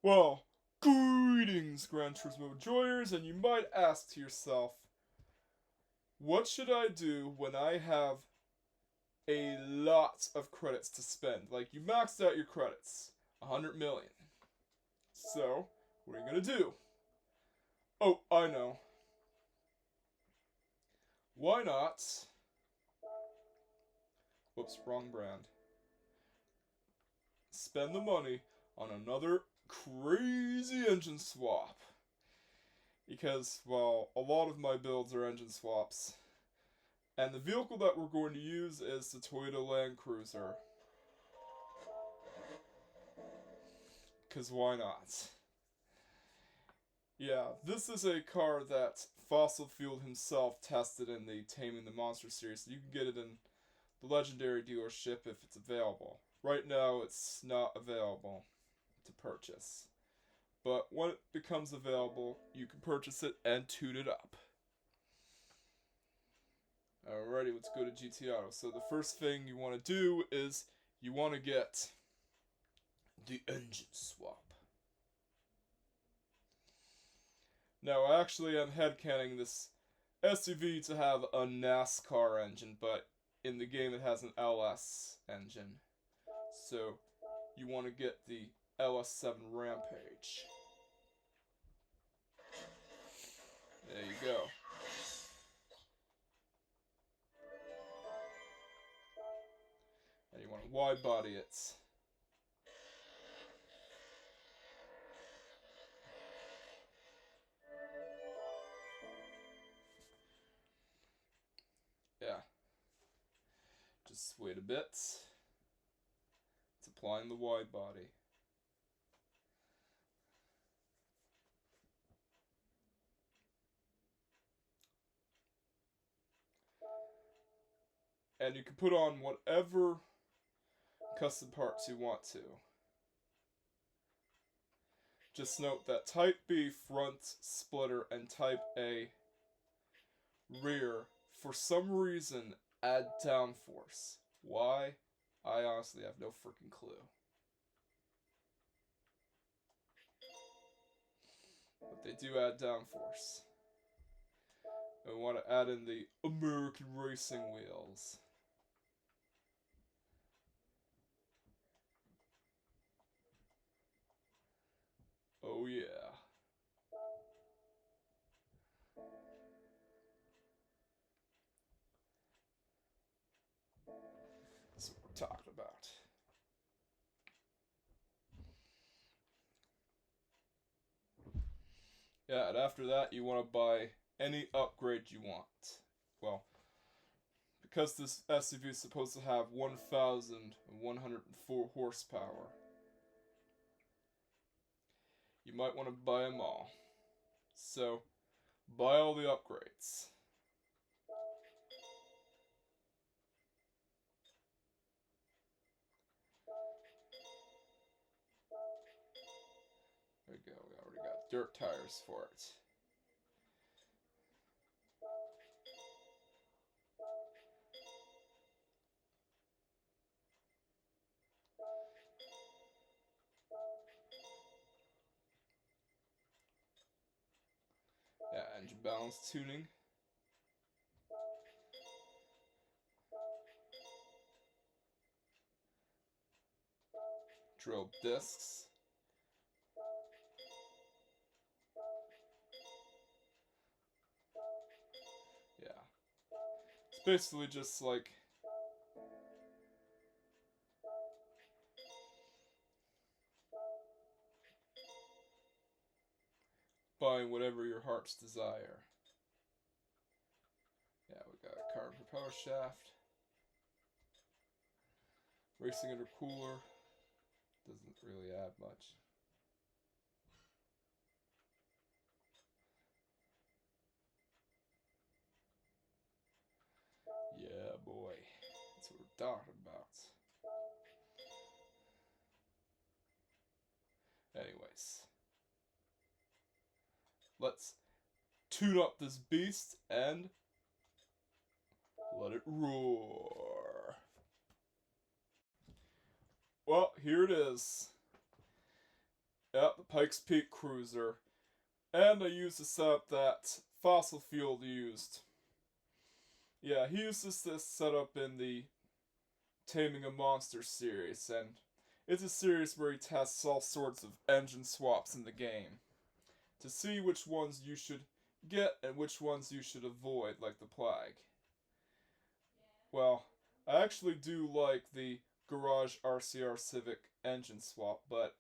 Well, greetings, Gran Turismo enjoyers, and you might ask to yourself, what should I do when I have a lot of credits to spend? Like, you maxed out your credits, 100 million. So, what are you gonna do? Oh, I know. Why not? Whoops, wrong brand. Spend the money on another crazy engine swap. Because, well, a lot of my builds are engine swaps. And the vehicle that we're going to use is the Toyota Land Cruiser. Because why not? Yeah, this is a car that Fossil Fuel himself tested in the Taming the Monster series. You can get it in the Legendary dealership if it's available. Right now, it's not available to purchase. But when it becomes available, you can purchase it and tune it up. Alrighty, let's go to GT Auto. So the first thing you want to do is you want to get the engine swap. Now, actually, I'm headcanon this SUV to have a NASCAR engine, but in the game it has an LS engine. So you want to get the LS7 Rampage. There you go. And you want to wide body it. Yeah. Just wait a bit. It's applying the wide body. And you can put on whatever custom parts you want to. Just note that Type B front splitter and Type A rear, for some reason, add downforce. Why? I honestly have no freaking clue. But they do add downforce. And we want to add in the American racing wheels. Oh yeah. That's what we're talking about. Yeah, and after that you want to buy any upgrade you want. Well, because this SUV is supposed to have 1,104 horsepower, you might want to buy them all. So, buy all the upgrades. There we go, we already got dirt tires for it. Yeah, engine balance tuning. Drill discs. Yeah. It's basically just like buying whatever your heart's desire. Yeah, we got a carbon propeller shaft. Racing intercooler. Doesn't really add much. Yeah, boy. That's what we're talking about. Anyways. Let's tune up this beast and Let it roar. Well, here it is. Yep, the Pikes Peak Cruiser. And I used the setup that Fossil Fuel used. Yeah, he uses this setup in the Taming a Monster series, and it's a series where he tests all sorts of engine swaps in the game to see which ones you should get and which ones you should avoid, like the Plague. Well, I actually do like the Garage RCR Civic engine swap, but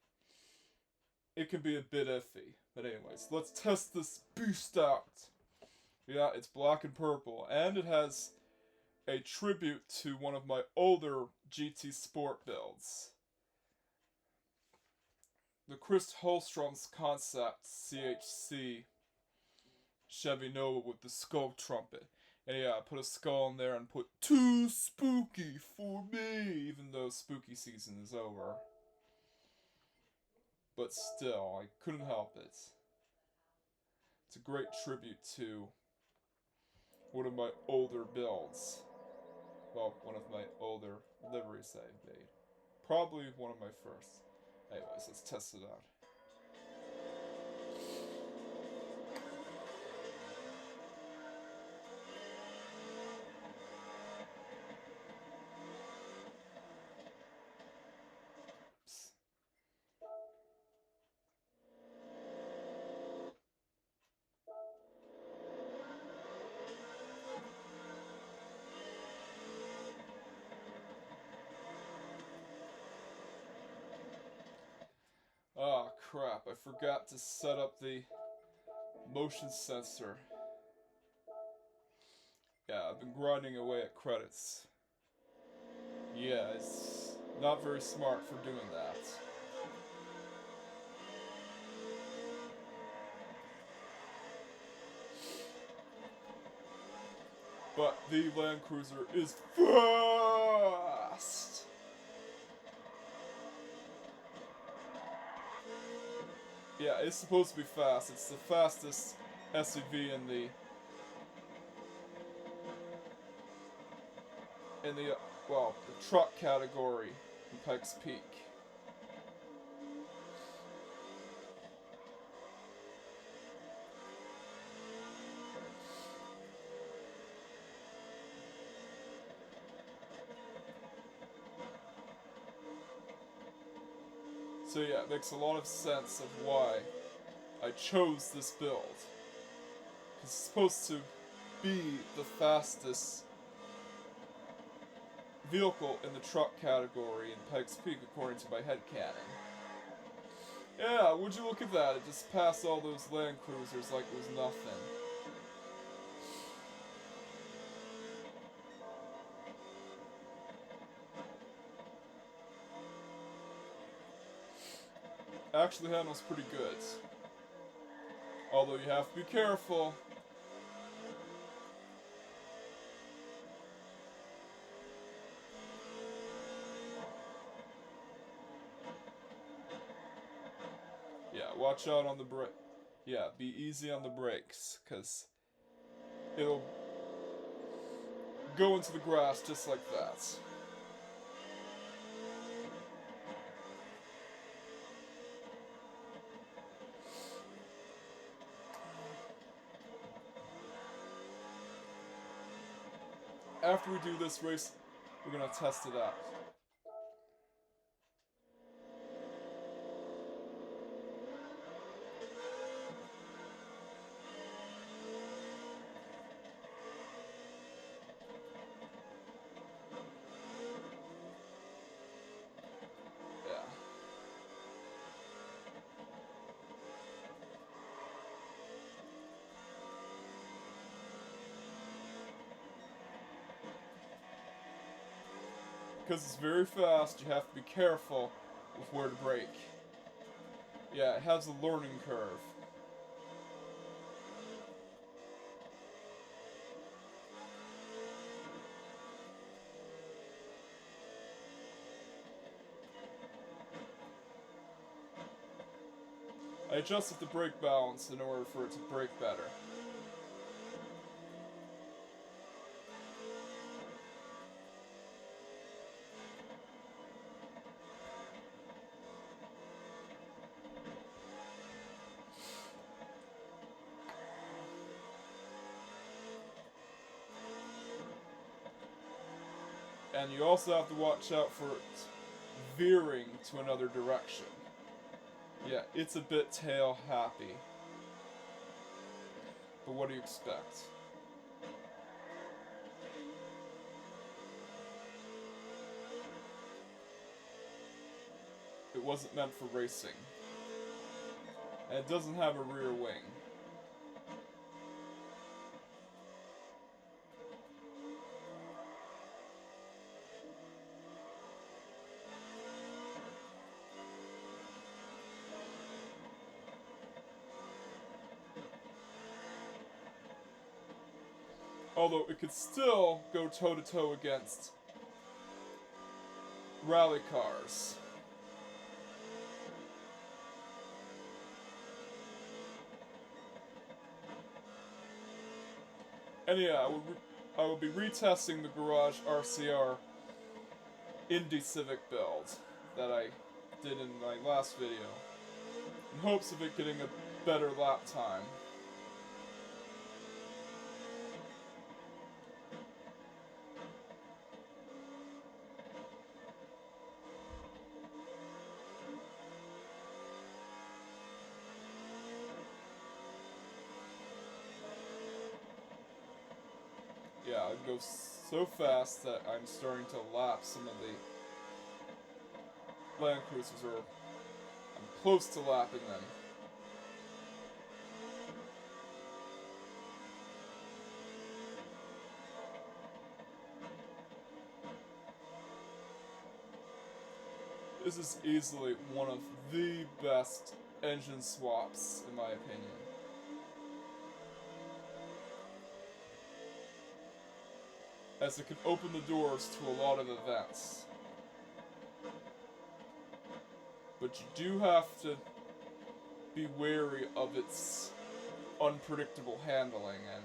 it can be a bit iffy. But anyways, let's test this beast out. Yeah, it's black and purple, and it has a tribute to one of my older GT Sport builds. The Chris Holstrom's concept CHC Chevy Nova with the skull trumpet. And yeah, I put a skull in there and put too spooky for me, even though spooky season is over. But still, I couldn't help it. It's a great tribute to one of my older builds. Well, one of my older liveries I've made. Probably one of my first. Anyways, let's test it out. Oh crap, I forgot to set up the motion sensor. Yeah, I've been grinding away at credits. Yeah, it's not very smart for doing that. But the Land Cruiser is fast! Yeah, it's supposed to be fast. It's the fastest SUV in the well, the truck category in Pikes Peak. So yeah, it makes a lot of sense of why I chose this build. It's supposed to be the fastest vehicle in the truck category in Pikes Peak according to my headcanon. Yeah, would you look at that? It just passed all those Land Cruisers like it was nothing. Actually handles pretty good. Although you have to be careful. Yeah, watch out on the brake. Yeah, be easy on the brakes, because it'll go into the grass just like that. After we do this race, we're gonna test it out. Yeah. Because it's very fast, you have to be careful with where to brake. Yeah, it has a learning curve. I adjusted the brake balance in order for it to brake better. And you also have to watch out for it veering to another direction. Yeah, it's a bit tail happy. But what do you expect? It wasn't meant for racing. And it doesn't have a rear wing. Although it could still go toe-to-toe against rally cars. And yeah, I will be retesting the Garage RCR Indy Civic build that I did in my last video, in hopes of it getting a better lap time. Yeah, it goes so fast that I'm starting to lap some of the Land Cruisers, or I'm close to lapping them. This is easily one of the best engine swaps, in my opinion. As it can open the doors to a lot of events. But you do have to be wary of its unpredictable handling, and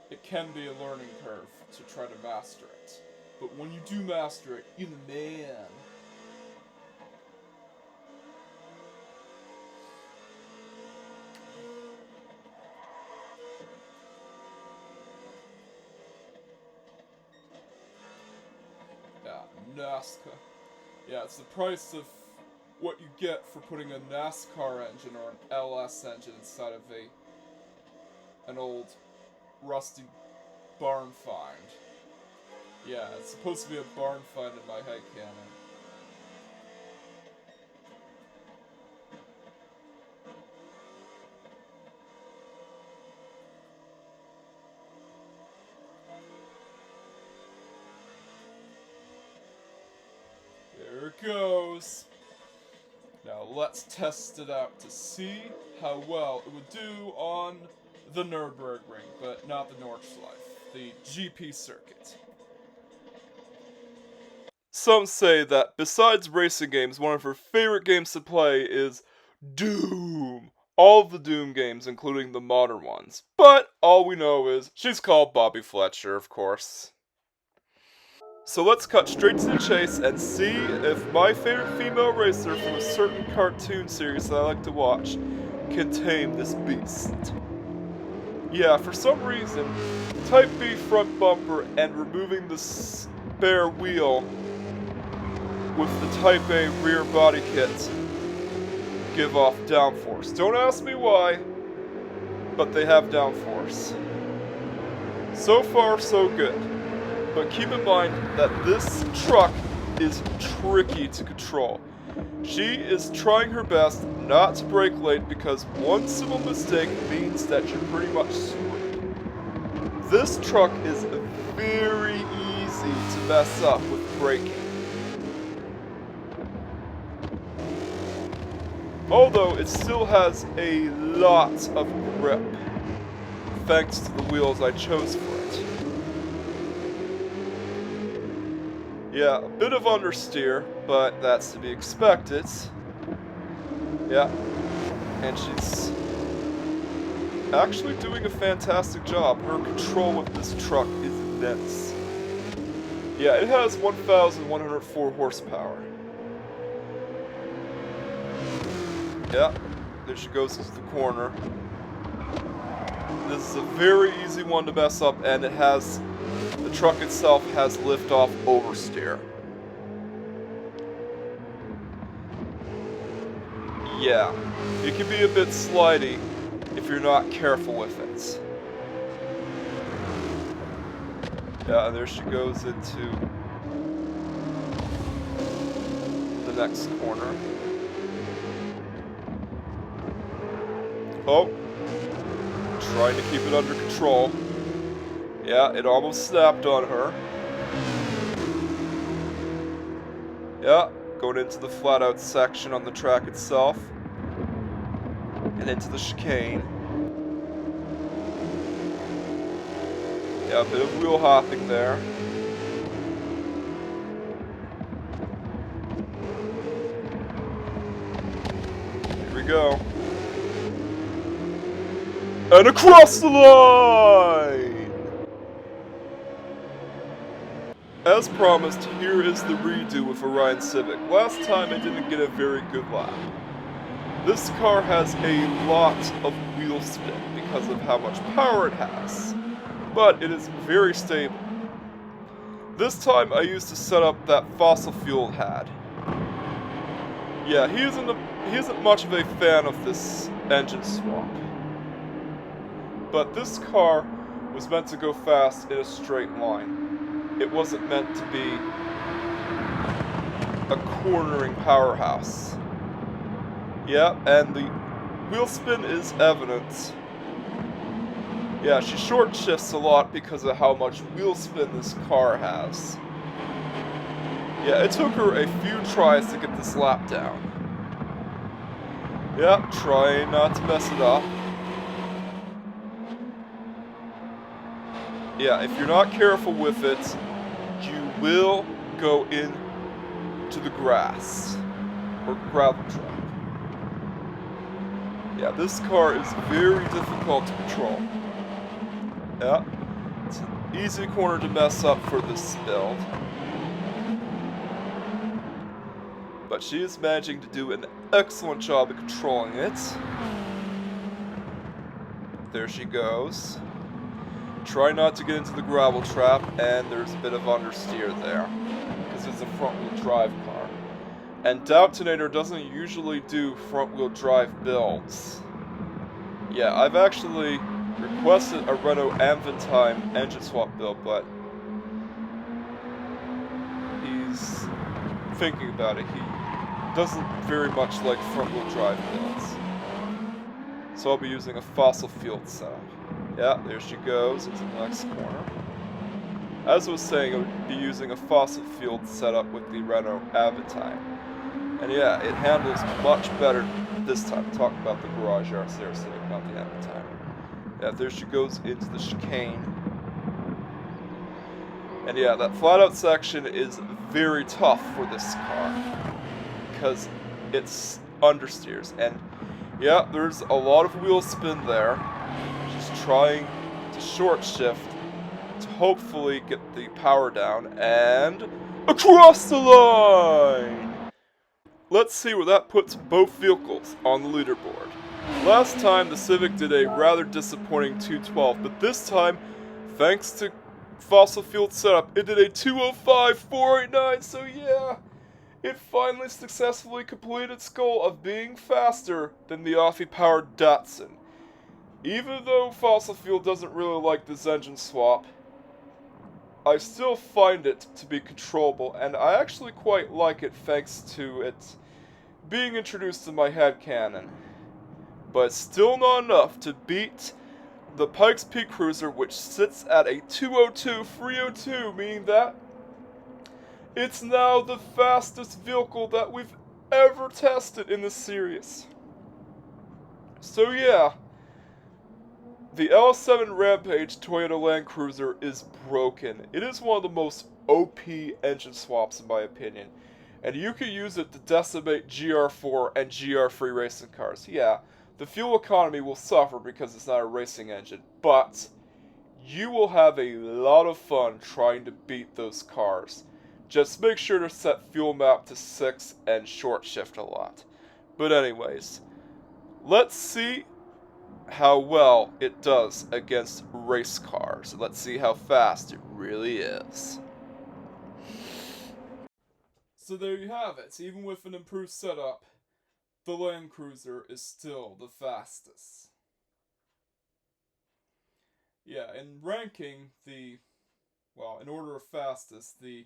it can be a learning curve to try to master it. But when you do master it, you're the man. NASCAR. Yeah, it's the price of what you get for putting a NASCAR engine or an LS engine inside of an old rusty barn find. Yeah, it's supposed to be a barn find in my Headcanon. There it goes. Now let's test it out to see how well it would do on the Nürburgring, but not the Nordschleife, the GP circuit. Some say that besides racing games, one of her favorite games to play is Doom. All of the Doom games, including the modern ones. But all we know is she's called Bobby Fletcher, of course. So let's cut straight to the chase and see if my favorite female racer from a certain cartoon series that I like to watch can tame this beast. Yeah, for some reason, Type B front bumper and removing the spare wheel with the Type A rear body kit give off downforce. Don't ask me why, but they have downforce. So far, so good. But keep in mind that this truck is tricky to control. She is trying her best not to brake late because one simple mistake means that you're pretty much screwed. This truck is very easy to mess up with braking. Although it still has a lot of grip, thanks to the wheels I chose for it. Yeah, a bit of understeer, but that's to be expected. Yeah, and she's actually doing a fantastic job. Her control with this truck is immense. Yeah, it has 1,104 horsepower. Yeah, there she goes into the corner. this is a very easy one to mess up, and it has, the truck itself has lift-off oversteer. Yeah, it can be a bit slidey if you're not careful with it. Yeah, and there she goes into the next corner. Oh, trying to keep it under control. Yeah, it almost snapped on her. Yeah, going into the flat-out section on the track itself. And into the chicane. Yeah, a bit of wheel hopping there. Here we go. And across the line! As promised, here is the redo with Orion Civic. Last time I didn't get a very good lap. This car has a lot of wheel spin because of how much power it has, but it is very stable. This time I used to set up that fossil fuel had. Yeah, he isn't much of a fan of this engine swap. But this car was meant to go fast in a straight line. It wasn't meant to be a cornering powerhouse. Yeah, and the wheel spin is evident. Yeah, she short shifts a lot because of how much wheel spin this car has. Yeah, it took her a few tries to get this lap down. Yeah, trying not to mess it up. Yeah, if you're not careful with it, you will go into the grass or gravel track. Yeah, this car is very difficult to control. Yeah, it's an easy corner to mess up for this build. But she is managing to do an excellent job of controlling it. There she goes. Try not to get into the gravel trap, and there's a bit of understeer there, because it's a front-wheel drive car. And Doubtonator doesn't usually do front-wheel drive builds. Yeah, I've actually requested a Renault Aventime engine swap build, but he's thinking about it. He doesn't very much like front-wheel drive builds. So I'll be using a fossil fuel setup. Yeah, there she goes into the next corner. As I was saying, I would be using a fossil fuel setup with the Renault Aventime. And yeah, it handles much better this time. Talk about the garage RC Civic, not the Aventime. Yeah, there she goes into the chicane. And yeah, that flat-out section is very tough for this car, because it's understeers. And yeah, there's a lot of wheel spin there. She's trying to short shift to hopefully get the power down, and across the line! Let's see where that puts both vehicles on the leaderboard. Last time the Civic did a rather disappointing 212, but this time, thanks to fossil fuel setup, it did a 205.489, so yeah, it finally successfully completed its goal of being faster than the Afi-powered Datsun. Even though fossil fuel doesn't really like this engine swap, I still find it to be controllable, and I actually quite like it thanks to it being introduced to my Headcanon. But still not enough to beat the Pikes Peak Cruiser, which sits at a 202.302, meaning that it's now the fastest vehicle that we've ever tested in this series. So yeah, the LS7 Rampage Toyota Land Cruiser is broken. It is one of the most OP engine swaps in my opinion. And you can use it to decimate GR4 and GR3 racing cars. Yeah, the fuel economy will suffer because it's not a racing engine, but you will have a lot of fun trying to beat those cars. Just make sure to set fuel map to 6 and short shift a lot. But anyways, let's see how well it does against race cars. Let's see how fast it really is. So there you have it. Even with an improved setup, the Land Cruiser is still the fastest. Yeah, in ranking in order of fastest, the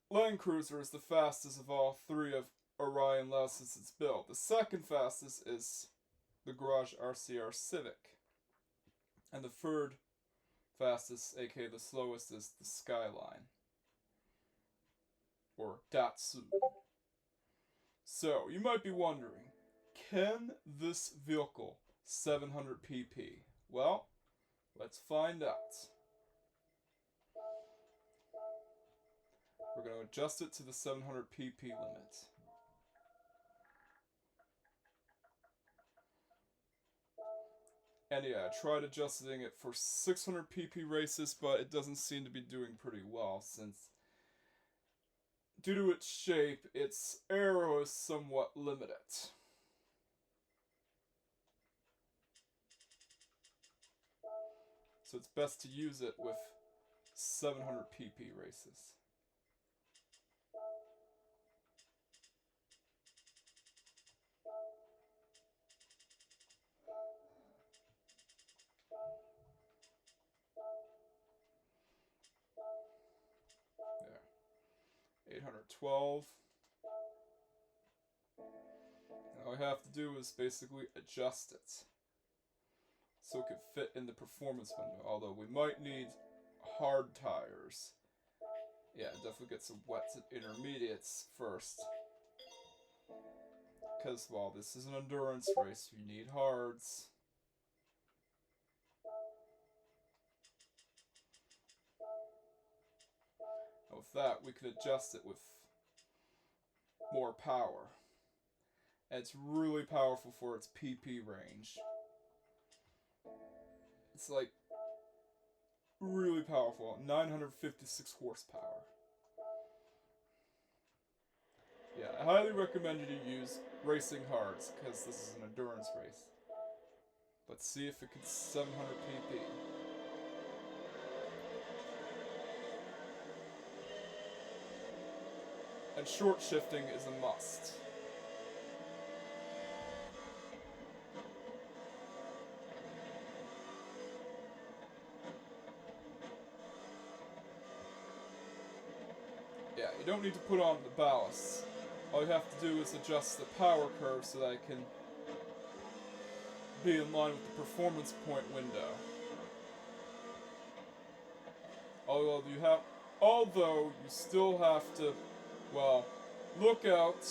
Land Cruiser is the fastest of all three of Orion Lausitz's build. The second fastest is the Garage RCR Civic. And the third fastest, aka the slowest, is the Skyline. Or Datsun. So, you might be wondering, can this vehicle 700 pp? Well, let's find out. We're going to adjust it to the 700 pp limit. And yeah, I tried adjusting it for 600 pp races, but it doesn't seem to be doing pretty well since, due to its shape, its aero is somewhat limited. So it's best to use it with 700 pp races. There. 812. All I have to do is basically adjust it so it can fit in the performance window, although we might need hard tires. Yeah, definitely get some wets and intermediates first. Because, well, this is an endurance race, you need hards. And with that, we can adjust it with more power. And it's really powerful for its PP range. It's like really powerful, 956 horsepower. Yeah, I highly recommend you to use racing hards, because this is an endurance race. Let's see if it can 700 pp. And short shifting is a must. Yeah, you don't need to put on the ballast. All you have to do is adjust the power curve so that it can be in line with the performance point window. Although you still have to, well, look out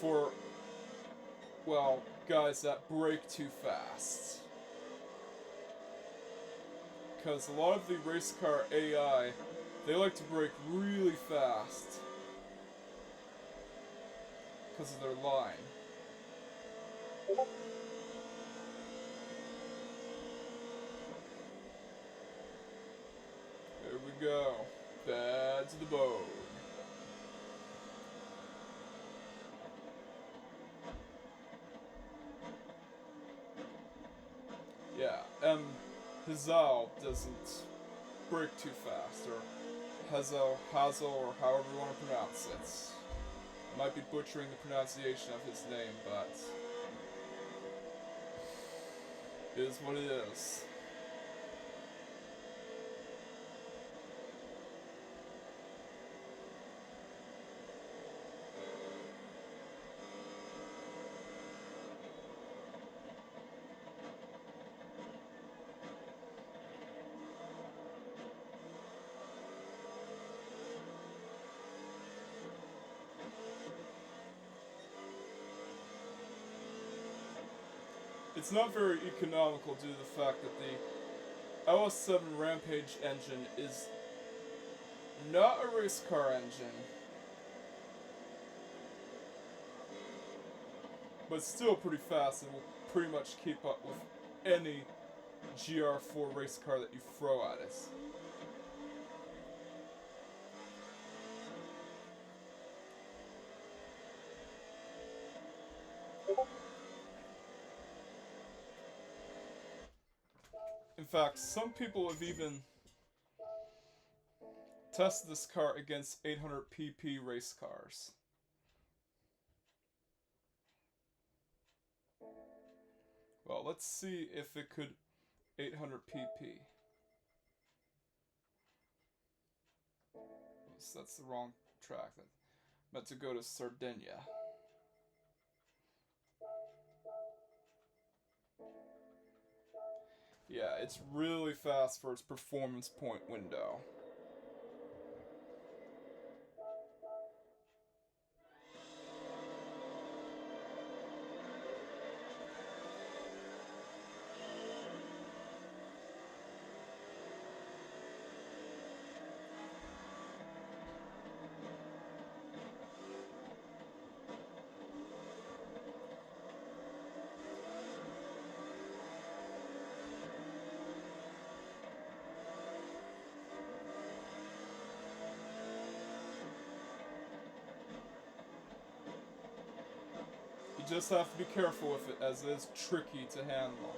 for, well, guys that brake too fast. Because a lot of the race car AI, they like to brake really fast because of their line. There we go. Bad to the bone. Yeah, Hazal doesn't brake too fast, or Hazel, or however you want to pronounce it. I might be butchering the pronunciation of his name, but it is what it is. It's not very economical due to the fact that the LS7 Rampage engine is not a race car engine, but still pretty fast and will pretty much keep up with any GR4 race car that you throw at it. In fact, some people have even tested this car against 800 pp race cars. Well, let's see if it could 800 pp. Oops, that's the wrong track. I meant to go to Sardinia. Yeah, it's really fast for its performance point window. You just have to be careful with it, as it is tricky to handle.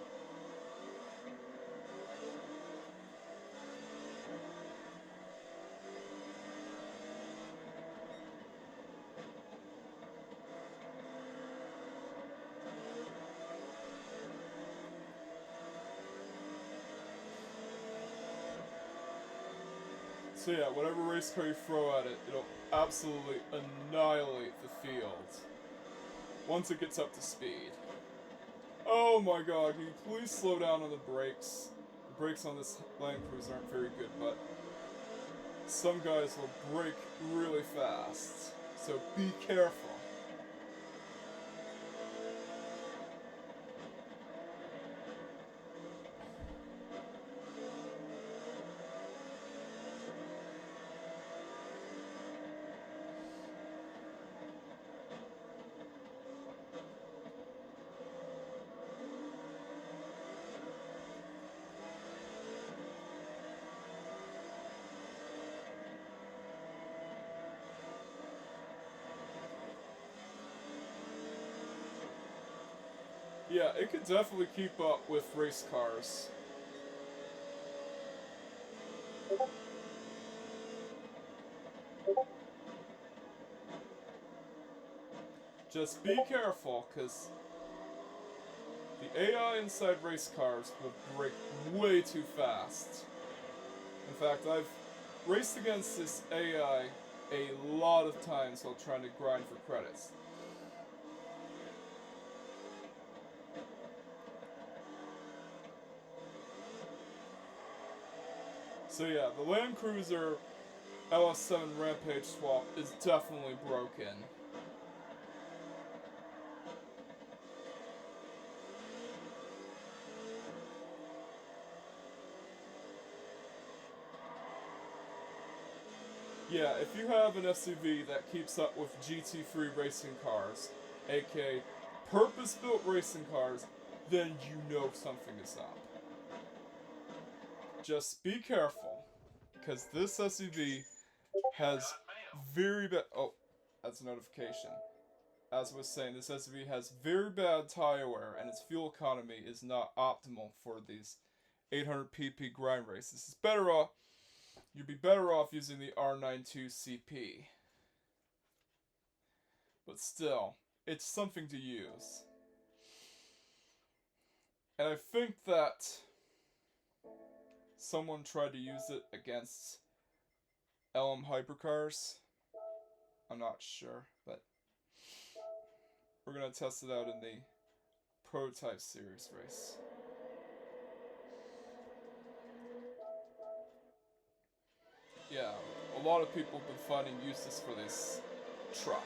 So yeah, whatever race car you throw at it, it'll absolutely annihilate the field once it gets up to speed. Oh my god, can you please slow down on the brakes? The brakes on this Land Cruiser aren't very good, but some guys will brake really fast, so be careful. Yeah, it could definitely keep up with race cars. Just be careful, because the AI inside race cars will brake way too fast. In fact, I've raced against this AI a lot of times while trying to grind for credits. So yeah, the Land Cruiser LS7 Rampage swap is definitely broken. Yeah, if you have an SUV that keeps up with GT3 racing cars, aka purpose-built racing cars, then you know something is up. Just be careful, because this SUV has very bad... Oh, that's a notification. As I was saying, this SUV has very bad tire wear, and its fuel economy is not optimal for these 800 pp grind races. It's better off... You'd be better off using the R92 CP. But still, it's something to use. And I think that someone tried to use it against LM hypercars. I'm not sure, but we're going to test it out in the prototype series race. Yeah, a lot of people have been finding uses for this truck.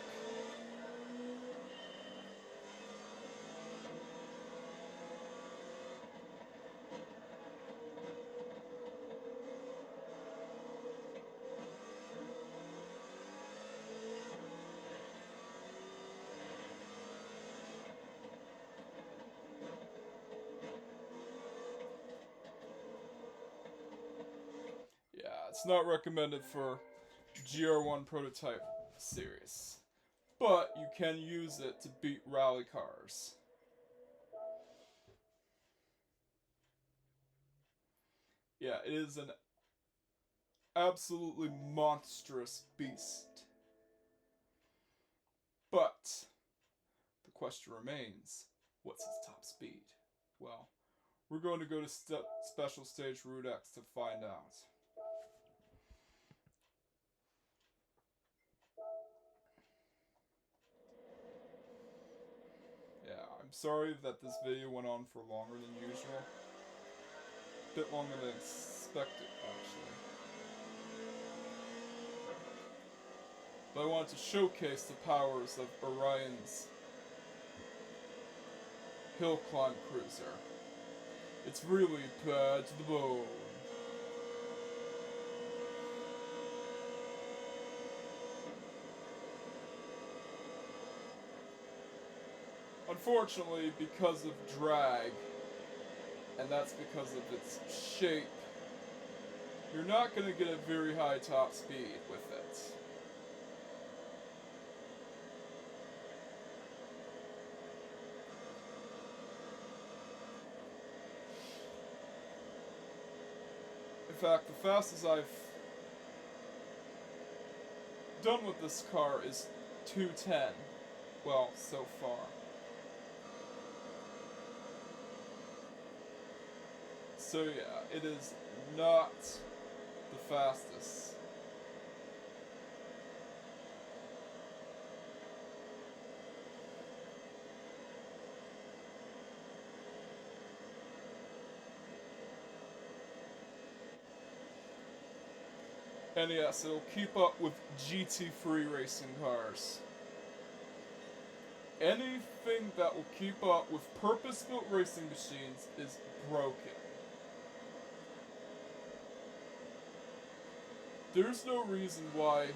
Yeah, it's not recommended for GR1 prototype series, but you can use it to beat rally cars. Yeah, it is an absolutely monstrous beast. But the question remains, what's its top speed? Well, we're going to go to Special Stage Route X to find out. Yeah, I'm sorry that this video went on for longer than usual. A bit longer than expected, actually. But I wanted to showcase the powers of Orion's hill climb cruiser. It's really bad to the bone. Unfortunately, because of drag, and that's because of its shape, you're not going to get a very high top speed with it. In fact, the fastest I've done with this car is 210. Well, so far. So yeah, it is not the fastest. And yes, it'll keep up with GT3 racing cars. Anything that will keep up with purpose-built racing machines is broken. There's no reason why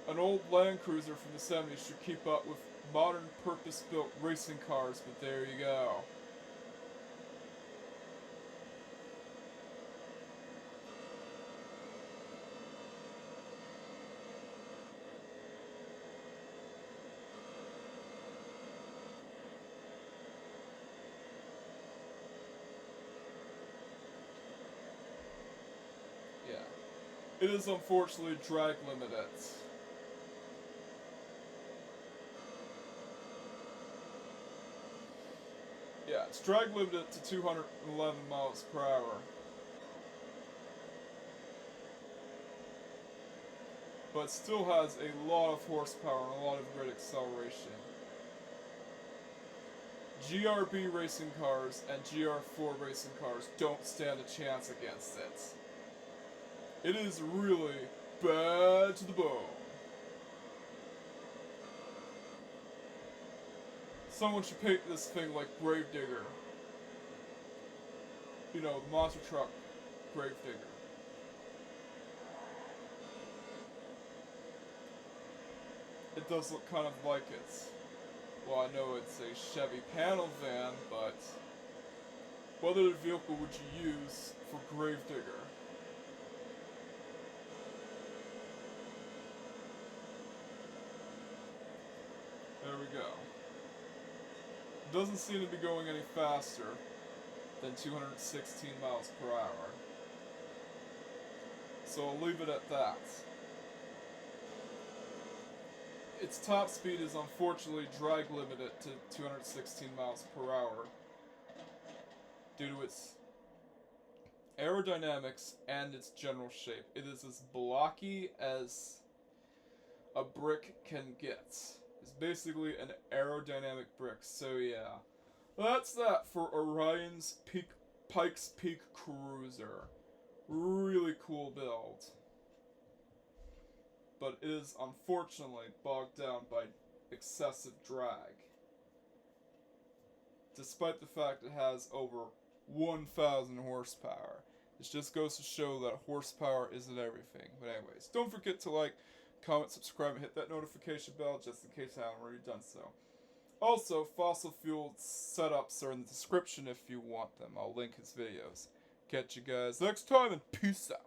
an old Land Cruiser from the 70s should keep up with modern purpose-built racing cars, but there you go. Yeah. It is unfortunately drag limited. Yeah, it's drag limited to 211 miles per hour. But still has a lot of horsepower and a lot of great acceleration. Gr.B racing cars and GR4 racing cars don't stand a chance against it. It is really bad to the bone. Someone should paint this thing like Gravedigger. You know, the monster truck Gravedigger. It does look kind of like it. Well, I know it's a Chevy panel van, but what other vehicle would you use for Gravedigger? There we go. It doesn't seem to be going any faster than 216 miles per hour. So I'll leave it at that. Its top speed is unfortunately drag limited to 216 miles per hour due to its aerodynamics and its general shape. It is as blocky as a brick can get. It's basically an aerodynamic brick, so yeah. That's that for Orion's Pikes Peak Cruiser. Really cool build. But it is unfortunately bogged down by excessive drag. Despite the fact it has over 1,000 horsepower. This just goes to show that horsepower isn't everything. But anyways, don't forget to like, comment, subscribe, and hit that notification bell just in case I haven't already done so. Also, fossil fuel setups are in the description if you want them. I'll link his videos. Catch you guys next time and peace out.